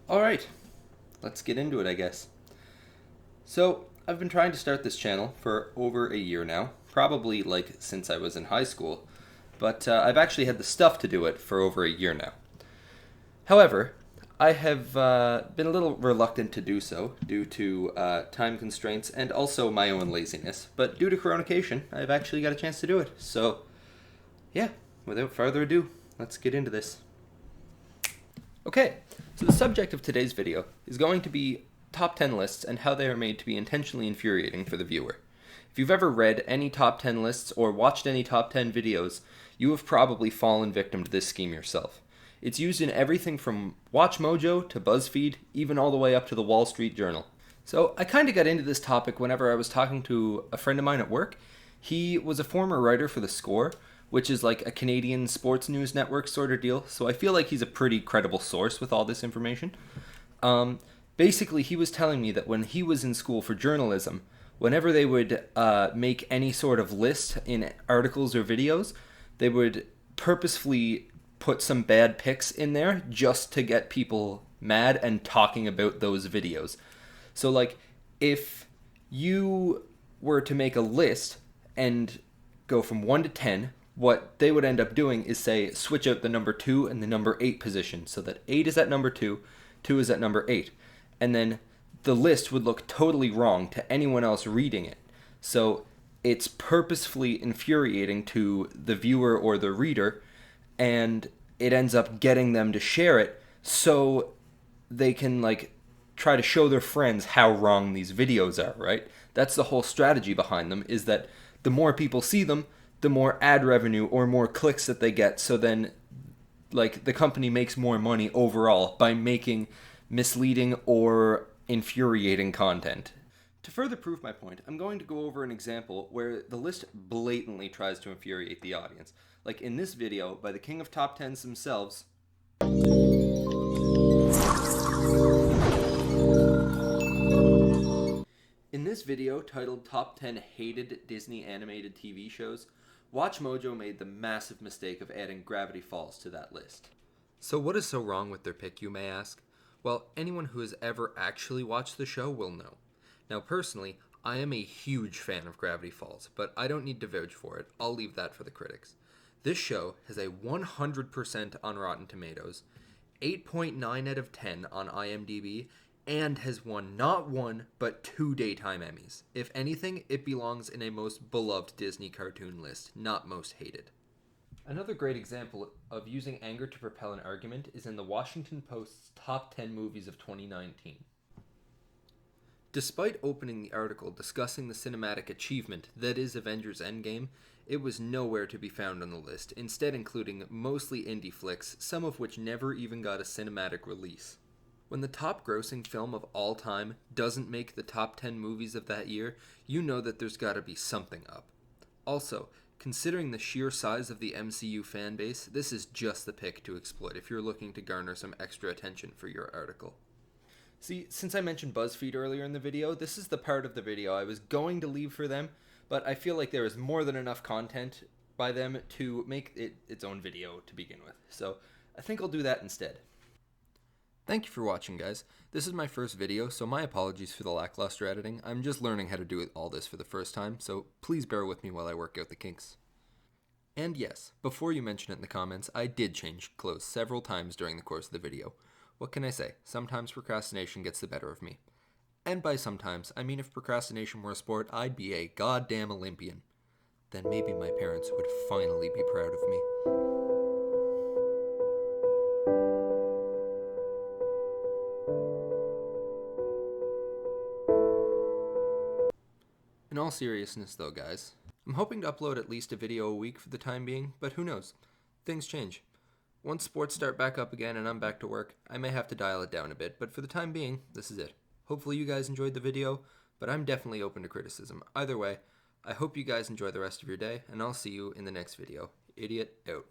Alright, let's get into it, I guess. So, I've been trying to start this channel for over a year now, probably since I was in high school, but I've actually had the stuff to do it for over a year now. However, I have been a little reluctant to do so due to time constraints and also my own laziness, but due to coronation, I've actually got a chance to do it. So, yeah, without further ado, let's get into this. Okay, so the subject of today's video is going to be top 10 lists and how they are made to be intentionally infuriating for the viewer. If you've ever read any top 10 lists or watched any top 10 videos, you have probably fallen victim to this scheme yourself. It's used in everything from WatchMojo to Buzzfeed, even all the way up to the Wall Street Journal. So I kind of got into this topic whenever I was talking to a friend of mine at work. He was a former writer for The Score, which is like a Canadian sports news network sort of deal, so I feel like he's a pretty credible source with all this information. Basically, he was telling me that when he was in school for journalism, whenever they would make any sort of list in articles or videos, they would purposefully put some bad pics in there just to get people mad and talking about those videos. So, if you were to make a list and go from 1 to 10, what they would end up doing is say switch out the number 2 and the number 8 position so that 8 is at number 2, 2 is at number 8. And then the list would look totally wrong to anyone else reading it. So it's purposefully infuriating to the viewer or the reader, and it ends up getting them to share it so they can try to show their friends how wrong these videos are, right? That's the whole strategy behind them, is that the more people see them, the more ad revenue or more clicks that they get, so then the company makes more money overall by making misleading or infuriating content. To further prove my point, I'm going to go over an example where the list blatantly tries to infuriate the audience. Like in this video by the king of top 10s themselves. In this video, titled Top 10 Hated Disney Animated TV Shows, WatchMojo made the massive mistake of adding Gravity Falls to that list. So what is so wrong with their pick, you may ask? Well, anyone who has ever actually watched the show will know. Now personally, I am a huge fan of Gravity Falls, but I don't need to vouch for it. I'll leave that for the critics. This show has a 100% on Rotten Tomatoes, 8.9 out of 10 on IMDb, and has won not 1, but 2 Daytime Emmys. If anything, it belongs in a most beloved Disney cartoon list, not most hated. Another great example of using anger to propel an argument is in the Washington Post's Top 10 Movies of 2019. Despite opening the article discussing the cinematic achievement that is Avengers Endgame, it was nowhere to be found on the list, instead including mostly indie flicks, some of which never even got a cinematic release. When the top grossing film of all time doesn't make the top 10 movies of that year, you know that there's gotta be something up. Also, considering the sheer size of the MCU fanbase, this is just the pick to exploit if you're looking to garner some extra attention for your article. See, since I mentioned BuzzFeed earlier in the video, this is the part of the video I was going to leave for them, but I feel like there is more than enough content by them to make it its own video to begin with. So I think I'll do that instead. Thank you for watching, guys. This is my first video, so my apologies for the lackluster editing. I'm just learning how to do all this for the first time, so please bear with me while I work out the kinks. And yes, before you mention it in the comments, I did change clothes several times during the course of the video. What can I say? Sometimes procrastination gets the better of me. And by sometimes, I mean if procrastination were a sport, I'd be a goddamn Olympian. Then maybe my parents would finally be proud of me. In all seriousness though, guys, I'm hoping to upload at least a video a week for the time being, but who knows? Things change. Once sports start back up again and I'm back to work, I may have to dial it down a bit, but for the time being, this is it. Hopefully you guys enjoyed the video, but I'm definitely open to criticism. Either way, I hope you guys enjoy the rest of your day, and I'll see you in the next video. Idiot out.